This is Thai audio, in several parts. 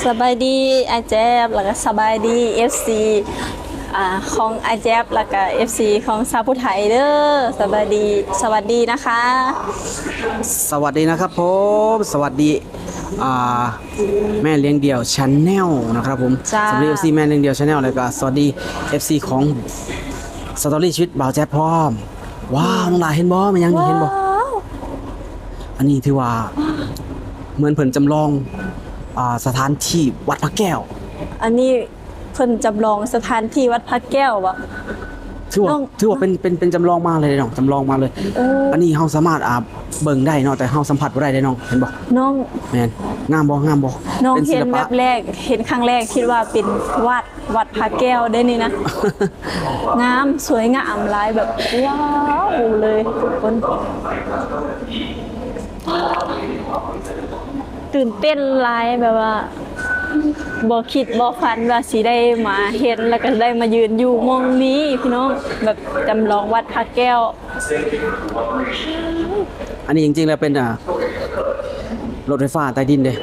สบายดีอาแจบแล้วก็สบายดี FC ของอาแจบแล้วก็ FC ของซาพุไทยเด้อสบายดีสวัสดีนะคะ สวัสดีนะครับผมสวัสดีแม่เลี้ยงเดี่ยวชาแนลนะครับผมสวัสดี FC แม่เลี้ยงเดี่ยวชาแนลแล้วก็สวัสดี FC ของสตอรี่ชีวิตบ่าวแจ๊บพร้อมว้าวน้องหลายเห็นบ่มันยังเห็นบ่อันนี้ถือว่าเหมือนเพิ่นจำลองสถานที่วัดพระแก้วอันนี้เพิ่นจำลองสถานที่วัดพระแก้วบ่ถือว่าเป็นจำลองมาเลยน้องจำลองมาเลยอันนี้เฮาสามารถเบิ่งได้เนาะแต่เฮาสัมผัสบ่ได้เด้น้องเห็นบ่น้องแม่นงามบ่น้องเห็นแบบแรกเห็นครั้งแรกคิดว่าเป็นวัดพระแก้วได้นี่นะ งามสวยงามหลายแบบว้าวเลยทุกคนตื่นเต้นหลายแบบว่าบ่คิดบ่ฝันว่าสิได้มาเห็นแล้วก็ได้มายืนอยู่มองนี้พี่น้องแบบจำลองวัดพระแก้วอันนี้จริงๆแล้วเป็นรถไฟฟ้าใต้ดินเด้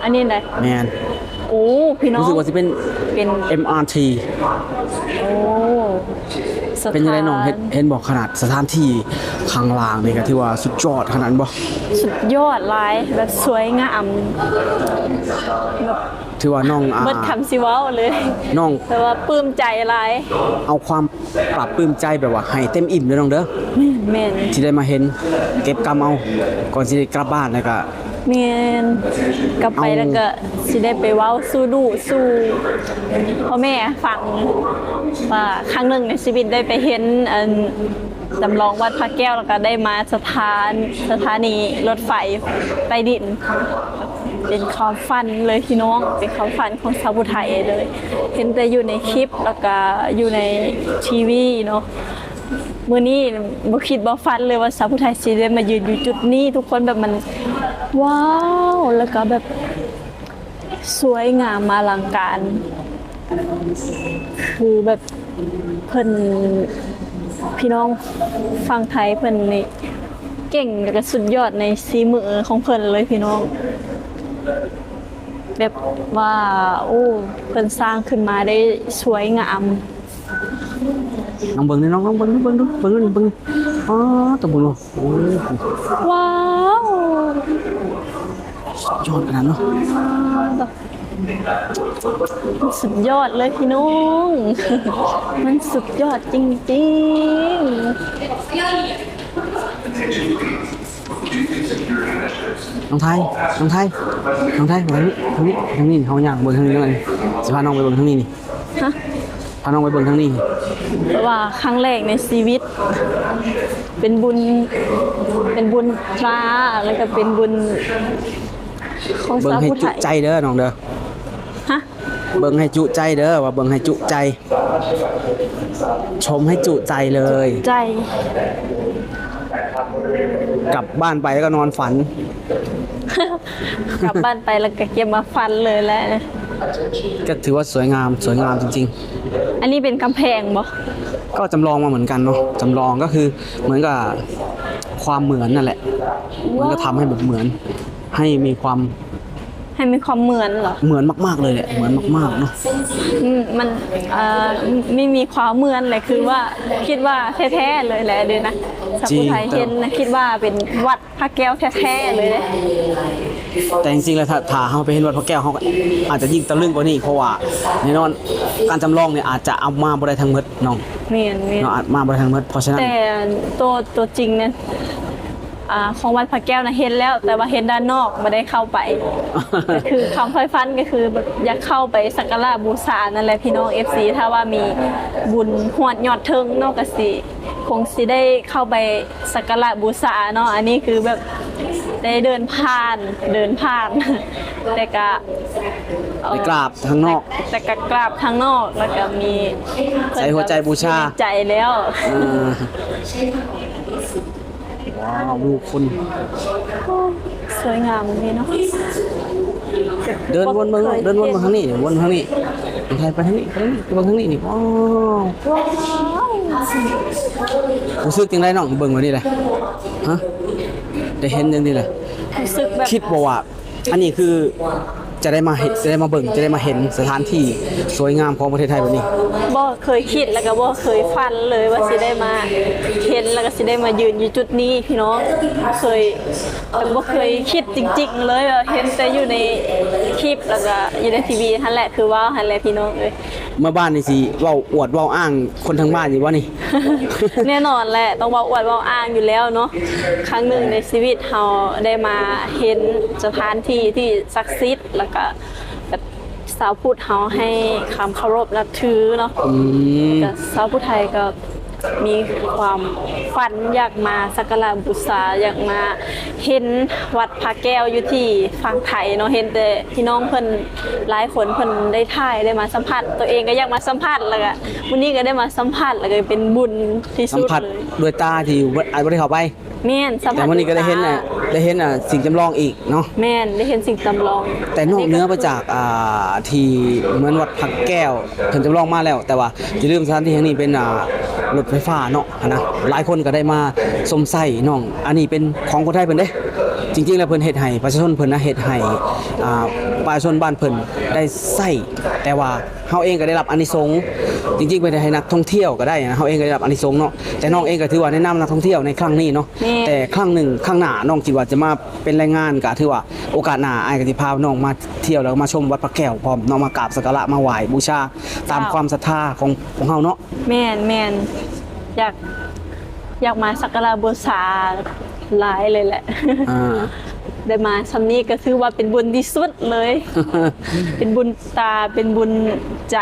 อันนี้ไหนแมนโอ้พี่น้องรู้สึกว่าสิเป็น MRT โอ้เป็นยังไงน้องเห็นบอกขนาดสถานที่ข้างล่างนี่ก็ถือว่าสุดยอดขนาดบ่สุดยอดหลายแบบสวยงามแบบถือว่าน้องเบิดคำสิเว้าเลยน้องแต่ว่าปลื้มใจหลายเอาความปรับปลื้มใจแบบว่าให้เต็มอิ่มเลยน้องเด้อแม่นที่ได้มาเห็นเก็บกำเอาก่อนสิได้กลับบ้านแล้วก็แม่นกลับไปแล้วก็สิได้ไปเว้าสู่ลูกสู่พ่อแม่ฟังว่าครั้งหนึ่งในชีวิตได้ไปเห็นจำลองวัดพระแก้วแล้วก็ได้มาสถานีรถไฟใต้ดินเป็นความฝันเลยพี่น้องเป็นความฝันของชาวพุทธไทยเลยเห็นแต่อยู่ในคลิปแล้วก็อยู่ในทีวีเนาะมื้อนี้บ่คิดบ่ฝันเลยว่าชาวพุทธไทยสิได้มายืนอยู่จุดนี้ทุกคนแบบมันว้าวแล้วก็แบบสวยงามอลังการคือแบบเพิ่นพี่น้องฟังไทยเพิ่นนี่เก่งแล้วก็สุดยอดในฝีมือของเพิ่นเลยพี่น้องแบบว่าโอ้เพิ่นสร้างขึ้นมาได้สวยงามน้องเบิ่งนี่น้องเบิ่งดูอ๋อตะบุญโอ้ยว้าวย อดขนาดเนาะสุดยอดเลยพี่น้องมันสุดยอดจริงน้องไทยมาทางนี้เขาอยากเบิ่งทางนี้เลยสิพาน้องไปเบิ่งทางนี้นี่ฮะพาน้องไปเบิ่งทางนี้เพราะว่าครั้งแรกในชีวิตเป็นบุญพระแล้วก็เป็นบุญของเบิ่งให้จุใจเด้อน้องเด้อฮะเบิ่งให้จุใจเด้อว่าเบิ่งให้จุใจชมให้จุใจเลยใจกลับบ้านไปแล้วก็นอนฝัน กลับบ้านไปแล้วก็เก็บมาฟันเลยแหละก็ถือว่าสวยงามจริงๆอันนี้เป็นกำแพงบ่ก็จำลองมาเหมือนกันเนาะจำลองก็คือเหมือนกับความเหมือนนั่นแหละมันก็ทำให้แบบเหมือนให้มีความเหมือนเหรอเหมือนมากๆเลยแหละเหมือนมากๆเนาะมันไม่มีความเหมือนเลยคือว่าคิดว่าแท้ๆเลยแหละเดี๋ยวนะชาวพุทธไทยเห็นนะคิดว่าเป็นวัดพระแก้วแท้ๆเลยนะแต่จริงๆแล้วถ้าเขาไปเห็นวัดพระแก้วเขาอาจจะยิ่งตะลึงกว่านี้เพราะว่าแน่นอนการจำลองเนี่ยอาจจะเอามาบ่ได้ทั้งหมดน้องเนาะอาจมาบ่ได้ทั้งหมดเพราะฉะนั้นแต่ตัวจริงเนี่ยของวัดพระแก้วนะเห็นแล้วแต่ว่าเห็นด้านนอกไม่ได้เข้าไป ก็คือคำค่อยฟันก็คือแบบอยากเข้าไปสักการะบูชานั่นแหละพี่น้อง FC ถ้าว่ามีบุญหวดยอดเทิงนอกกสิคงสิได้เข้าไปสักการะบูชาเนาะอันนี้คือแบบได้เดินผ่านแต่ก็ไปกราบทางนอกแต่ก็กราบทางนอกแล้วก็มีใส่หัวใจบูชาใจแล้วว้าวดูคนสวยงามนี่เนาะเดินวนมาทางนี้วนทางนี้ไทยไปทางนี้ไปทางนี้นี่ว้าวรู้สึกยังไงน้องเบิ่งมานี่เลยฮะได้เห็นยังดีเลยคิดว่าอันนี้คือ จะได้มาเห็นจะได้มาเบิ่งจะได้มาเห็นสถานที่สวยงามของประเทศไทยแบบนี้ บ่เคยคิดแล้วก็บ่เคยฝันเลยว่าสิได้มาเห็นแล้วก็สิได้มายืนอยู่จุดนี้พี่น้องเคยแต่บ่เคยคิดจริงๆเลยว่าเห็นแต่อยู่ในคลิปแล้วก็อยู่ในทีวีนั่นแหละคือว่าหั่นแหละพี่น้องเอ้ย เมื่อบ้านนี่สิเว้าอวดเว้าอ้างคนทางบ้านอยู่ว่านี่ แน่นอนแหละต้องเว้าอวดเว้าอ้างอยู่แล้วเนาะครั้งหนึ่งในชีวิตเฮาได้มาเห็นสถานที่ที่ศักดิ์สิทธิ์แล้วก็แบบชาวพุทธเฮาให้ความเคารพนับถือเนาะแต่ชาวพุทธไทยก็มีความฝันอยากมาสักการะบูชาอยากมาเห็นวัดพระแก้วอยู่ที่ฝั่งไทยเนาะเห็นแต่พี่น้องเพิ่นหลายคนเพิ่นได้ถ่ายได้มาสัมผัสตัวเองก็อยากมาสัมผัสแล้วก็วันนี้ก็ได้มาสัมผัสแล้วก็เป็นบุญที่ สัม สุด ผัส เลย ด้วยตาที่อาจบ่ได้เข้าไป แม่นสัมผั แต่ ส วันนี้ก็ได้เห็นน่ะสิ่งจำลองอีกเนาะ แม่นได้เห็นสิ่งจำลอง แต่นอกเหนื้อไปจากที่เหมือนวัดพระแก้วเพิ่นจำลองมาแล้ว แต่ว่าอย่าลืมสถานที่แห่งนี้เป็นรถไฟฟ้าเนาะนะหลายคนก็ได้มาสมใส่น้องอันนี้เป็นของคนไทยเพิ่นเด้จริงๆแล้วเพิ่นเฮ็ดให้ประชาชนเพิ่นนะเฮ็ดให้ประชาชนบ้านเพิ่นได้ใช้แต่ว่าเฮาเองก็ได้รับอานิสงส์จริงๆเพิ่นให้นักท่องเที่ยวก็ได้นะเฮาเองก็ได้รับอานิสงส์เนาะแต่น้องเองก็ถือว่าแนะนำนักท่องเที่ยวในครั้งนี้เนาะแต่ครั้งหนึ่งข้างหน้าน้องคิดว่าจะมาเป็นแรงงานก็ถือว่าโอกาสหน้าอ้ายก็สิพาน้องมาเที่ยวแล้วก็มาชมวัดพระแก้วพร้อมน้องมากราบสักการะมาไหว้บูชาตามความศรัทธาของเฮาเนาะ แม่นอยากมาสักการะบูชาหลายเลยแหละ ได้มาซำนี้ก็ถือว่าเป็นบุญที่สุดเลย เป็นบุญตาเป็นบุญใจ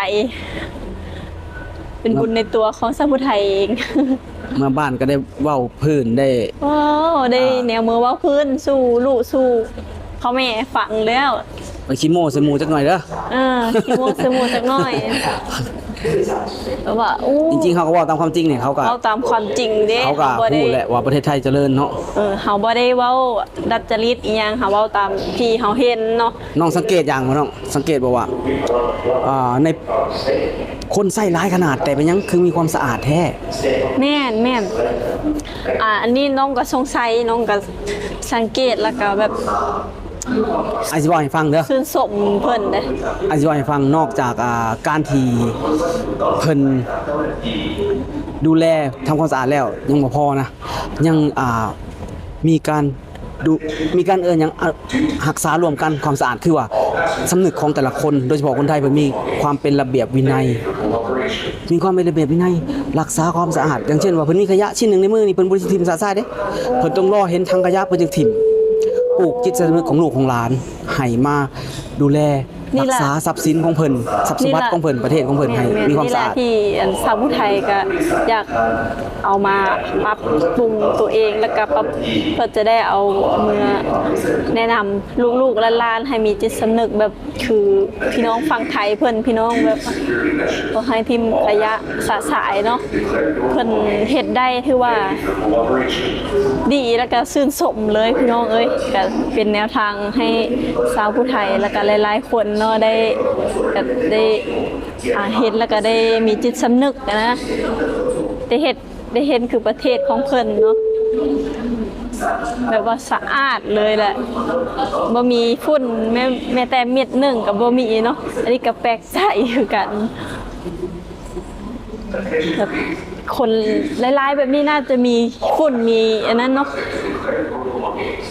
เป็นบุญในตัวของชาวพุทธไทยเอง เมื่อบ้านก็ได้เว้าพื้นได้ โอ้ได้แนวมือเว่าพื้นสู่ลูกสู่พ่อแม่ฟังแล้ว ไปขี้โม้ใส่หมู่จักหน่อยเด้อ ขี้โมกสมูจักหน่อยแบบว่าอู้ จริงๆเขาก็เว้าตามความจริงเนี่ยเขาก็ เอาตามความจริงเด้ เขาก็ บ่ได้ พูดแหละว่าประเทศไทยเจริญเนาะ เฮาบ่ได้เว้าดัดจริตอีหยังเฮาเว้าตามที่เฮาเห็นเนาะ น้องสังเกตอย่างบ่น้องสังเกตบ่ว่าในคนใส่ร้ายขนาดแต่เป็นยังคือมีความสะอาดแท้ แม่นอันนี้น้องก็สงสัยน้องก็สังเกตแล้วก็แบบ ไอซิบอกให้ฟังเด้อ ชื่นชมเพิ่นเด้ ไอซิบอกให้ฟังนอกจากการที่เพิ่นดูแลทำความสะอาดแล้วยังบ่พอนะยังมีการมีการหยังรักษารวมกันความสะอาดคือว่าสำนึกของแต่ละคนโดยเฉพาะคนไทยเพิ่นมีความเป็นระเบียบวินัย มีความเป็นระเบียบวินัยรักษาความสะอาดอย่างเช่นว่าเพิ่นมีขยะชิ้นหนึงในมือนี่เพิ่นบ่ได้ถิ่มสะอาดเด้เพิ่นต้องรอเห็นถังขยะเพิ่นจึงถิ่มปลูกจิตสำนึกของลูกของหลานให้มาดูแลรักษาทรัพย์สินของเพิ่นทรัพย์สมบัติของเพิ่นประเทศของเพิ่นให้มีความสะอาด นี่แหละที่ชาวพุทธไทยก็อยากเอามาปรับปรุงตัวเองแล้วก็ปรับเพื่อจะได้เอามือแนะนำลูกๆหลานๆให้มีจิตสำนึกแบบคือพี่น้องฝั่งไทยเพิ่นพี่น้องแบบบ่ให้ทิ่มขยะสะสายเนาะเพิ่นเฮ็ดได้ถือว่าดีแล้วก็ชื่นชมเลยพี่น้องเอ้ยก็เป็นแนวทางให้ชาวพุทธไทยแล้วก็หลายๆคนเนาะได้เห็นแล้วก็ได้มีจิตสำนึกนะได้เห็นคือประเทศของเพิ่นเนาะแบบว่าสะอาดเลยแหละบ่มีฝุ่นแม้แต่เม็ดหนึ่งก็บ่มีเนาะอันนี้ก็แปลกใจคือกันแบบคนหลายๆแบบนี้น่าจะมีฝุ่นมีอันนั้นเนาะ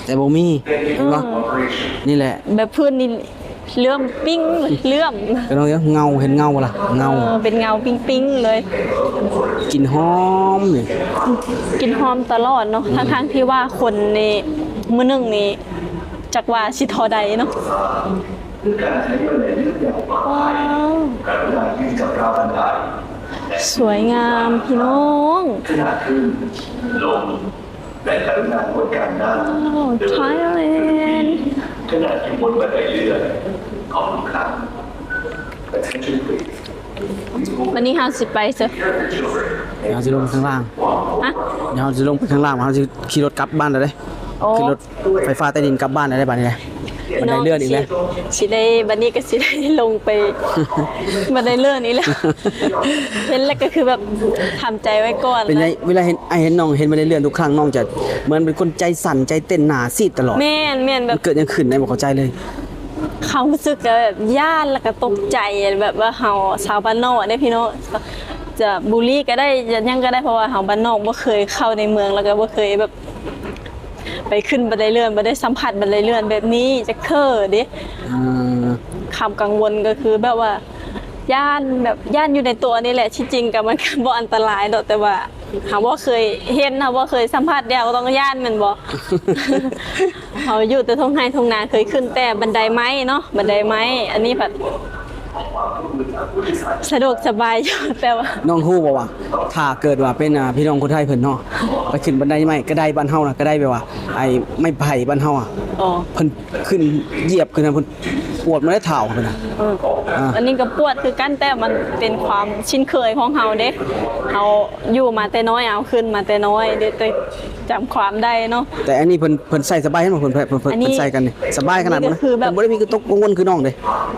แต่บ่มีเห็นบ่นี่แหละ แบบพื้นนี่เลื่อมปิ้งเลื่อม ก็น้องเงาเห็นเงาบ่ล่ะเงา เป็นเงาปิ้งๆเลย กลิ่นหอมนี่ กินหอมตลอดเนาะทั้งๆที่ว่าคนนี่มื้อหนึงนี่จักว่าสิเท่าใดเนาะว้าวสวยงามพี่น้องไทยแลนด์ ขณะที่บนบันไดเลื่อนของทุกครั้ง วันนี้เฮาสิไปเซอะ เดี๋ยวเราจะลงไปข้างล่าง ฮะ เดี๋ยวเราจะลงไปข้างล่างเราจะขี่รถกลับบ้านได้ โอ้ ขึ้นรถไฟฟ้าใต้ดินกลับบ้านได้บัดนี้เลยบันไดเลื่อนอีกแล้ว สิได้บัดนี้ก็สิได้ลงไป บันไดเลื่อนนี้แหล้วเห็นแล้วก็คือแบบทำใจไว้ก่อน เป็นไงเวลาเห็นน้องเห็นบันไดเลื่อนทุกครั้งน้องจะเหมือนเป็นคนใจสั่นใจเต้นหนาซีดตลอด แม่นแบ มั บ นเกิดยังขึ้นในบ่เข้าใจเลย ความรู้สึกก็แบบย่านแล้วก็ตกใจแบบว่าเฮาชาวบ้านนอกได้พี่น้องจะบูลลี่ก็ได้จะยังก็ได้เพราะว่าเฮาบ้านนอกบ่เคยเข้าในเมืองแล้วก็บ่เคยแบบไปขึ้นบันไดเลื่อนบ่ได้สัมผัสบันไดเลื่อนแบบนี้จะเค้อเด้ อืม ความกังวลก็คือแบบว่าย่านแบบย่านอยู่ในตัวนี่แหละที่จริงก็มันก็บ่อันตรายดอกแต่ว่าหาว่าเคยเห็นนะว่าเคยสัมผัสเดียวก็ต้องย่านแมันบ่ เขาอยู่แต่ทงไห้ทงนาเคยขึ้นแต่บันไดไม้เนาะบันไดไม้อันนี้แบบสะดวกสบายอยู่แต่ว่า น้องฮู้บ่ว่าถ้าเกิดว่าเป็นพี่น้องคนไทยเพิ่นเนาะไปขึ้นบันไดไม้ก็ได้บ้านเฮาน่ะก็ได้แบบว่าไอ้ไม้ไผ่บ้านเฮาอ่ะ อ๋อ เพิ่นขึ้นเหยียบขึ้นนะเพิ่นปวดมาได้เท้าเพิ่นน่ะ อันนี้ก็ปวดคือกันแต่มันเป็นความชินเคยของเฮาเด้เฮาอยู่มาแต่น้อยเอาขึ้นมาแต่น้อยเด้แต่จำความได้เนาะ แต่อันนี้เพิ่นใส่สบายให้เพิ่น อันนี้ ใส่กันนี่สบายขนาดนั้น อันนี้ก็คือแบบ เพิ่นบ่ได้มีคือตกกังวลคือน้องเด้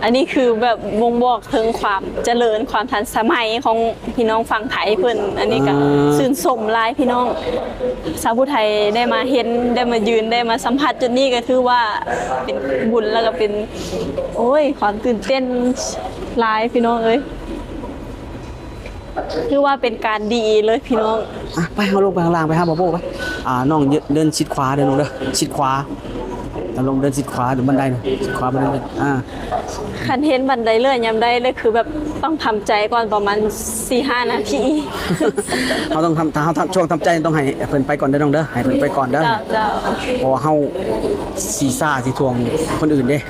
อันนี้คือแบบบ่งบอกถึงความเจริญความทันสมัยของพี่น้องฝั่งไทยเพิ่นอันนี้ก็ชื่นชมหลายพี่น้องชาวผู้ไทยได้มาเห็นได้มายืนได้มาสัมผัสจุดนี้ก็ถือว่าเป็นบุญแล้วก็เป็นโอ้ยความตื่นเต้นหลายพี่น้องเอ้ยถือว่าเป็นการดีเลยพี่น้อง อ่ะไปเฮาลงไปข้างล่างไปหาบ่โบ้ไปน้องเดินชิดขวาเด้อน้องเด้อชิดขวาแล้วลงเดินชิดขวาเดี๋ยวบันไดน่ะชิดขวาบันไดเลยคันเห็นบันไดเลื่อนยามได้เลยคือแบบต้องทำใจก่อนประมาณ 4-5 นาที เขาต้องทำช่วงทำใจต้องให้เพิ่นไปก่อนเด้อน้องเด้อให้เพิ่นไปก่อนเด้อ เจ้า เพราะว่าเฮาสีซ่าสิทวงคนอื่นเด้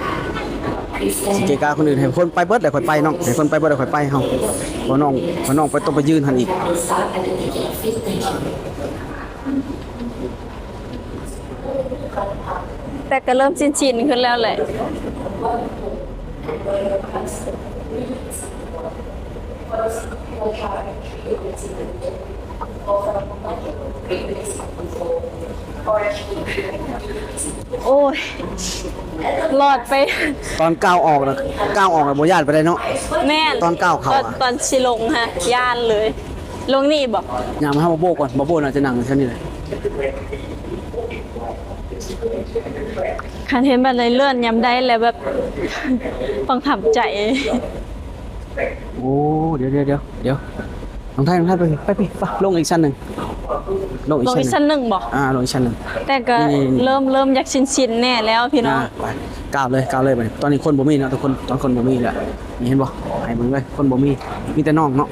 สิเกะกะคนอื่นให้คนไปเบิดแล้วค่อยไปน้องให้คนไปเบิดแล้วค่อยไปเฮาบ่น้องไปต้องไปยืนหั่นอีก แต่ก็เริ่มชินๆขึ้นแล้วแหละ โอ้ยหลอดไป ตอนก้าวออกน่ะบ่ญาติไปได้เนาะ แม่น ตอนก้าวเข้าอะ ตอนชิลงฮะย่านเลย ลงนี่บอก ย่างมาหาบ่โบ้ก่อนบ่โบ้น่าจะนั่งแค่นี้เลย คันเห็นบันไดเลื่อนยำได้แล้วแบบ ต้องทำใจ โอ้เดี๋ยวน้องไทยไปลงอีกชั้นหนึงลงอีก ลง ชั้น อีก ห ชั้ นึ่ง นหนึ่งบอก ลงอีกชั้นหนึง แต่ก็ นี่ เริ่มอยากชินๆแน่แล้วพี่น้อง ไปก้าวเลยบัดนี้ตอนนี้คนบ่มีเนาะทุกคนตอนคนบ่มีแหละนี่เห็นบ่ให้มึงเลยคนบ่มีแต่น้องเนาะ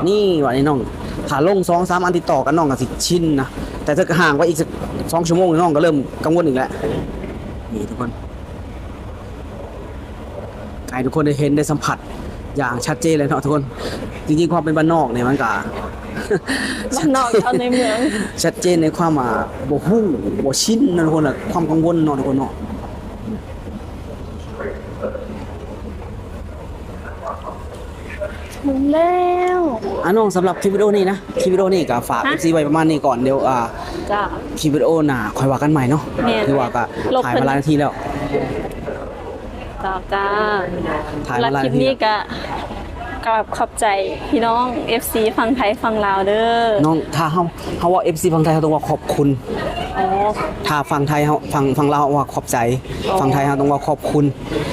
นี่ว่านี่น้องถ้าลง 2-3 อันติดต่อกันน้องก็สิชินนะแต่ถ้าห่างไว้อีกสัก2 ชั่วโมงน้องก็เริ่มกังวลอีกแล้วนี่ทุกคนให้ทุกคนได้เห็นได้สัมผัสอย่างชัดเจนเลยเนาะทุกคนจริงๆความเป็นบ้านนอกเนี่ยมันก็ บ้านนอกเอาในเมือง ชัดเจนในความบ่ฮู้บ่ชินนะทุกคนน่ะความกังวลเนาะทุกคนเนาะ ถึงแล้ว น้องสำหรับคลิปวิดีโอนี้นะคลิปวิดีโอนี้ก็ฝาก FC ไว้ประมาณนี้ก่อนเดี๋ยวจ้า คลิปวิดีโอหน้าค่อยว่ากันใหม่เนาะ แม่น คือว่าก็ ลบ ถ่าย เพิ่ มาน หลายนาทีแล้ว จ้า ถ่าย แล้ มาว หลาย คลิป นาที นี้ก็ขอบใจพี่น้อง FC ฝั่งไทยฝั่งลาวเด้อ น้องถ้าเฮาว่า FC ฝั่งไทยเฮาต้องว่าขอบคุณ อ๋อ ถ้าฝั่งไทยเฮาฝั่งลาวว่าขอบใจ อ๋อ ฝั่งไทยเฮาต้องว่าขอบคุณ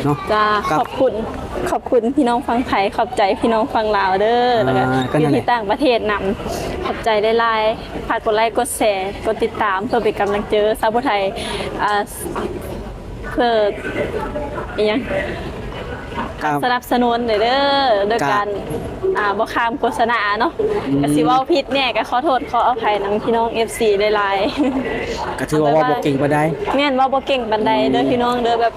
เนาะ จ้า ครับ ขอบคุณพี่น้องฝั่งไทยขอบใจพี่น้องฝั่งลาวเด้อแล้วก็ ก็ อ นั่ ยู่ นแหละ ที่ต่างประเทศนำขอบใจได้หลายฝากกดไลค์กดแชร์กดติดตามเพื่อเป็นกำลังใจสาวผู้ไทยเพื่ออีหยัง ครับ สนับสนุนเด้อโดยการบ่ข้ามโฆษณาเนาะก็สิเว้าผิดแน่ก็ขอโทษขออภัยนำพี่น้อง FC ได้หลาย ก็ถือว่าบ่เก่งปานใด แม่นว่าบ่เก่งปานใดเด้อพี่น้องเด้อแบบ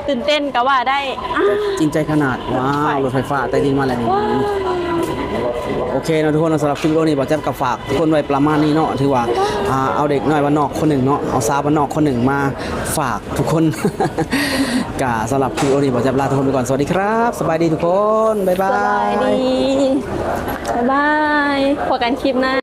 ตื่นเต้นก็ว่าได้อ่ะ จริงใจขนาดว้าวรถไฟฟ้าใต้ดินมาแล้วนี่โอเคเนาะทุกคนสำหรับคลิปวิดีโอนี้บอกแจ๊บกับฝากทุกคนไว้ประมาณนี้เนาะถือว่าเอาเด็กน้อยบ้านนอกคนหนึ่งเนาะเอาสาวบ้านนอกคนหนึ่งมาฝากทุกคน กะสำหรับคลิปวิดีโอนี้บอกแจ๊บลาทุกคนไปก่อนสวัสดีครับสบายดีทุกคนบ๊ายบา สบาย ย ดีบ๊ายบายพบกันคลิปหน้า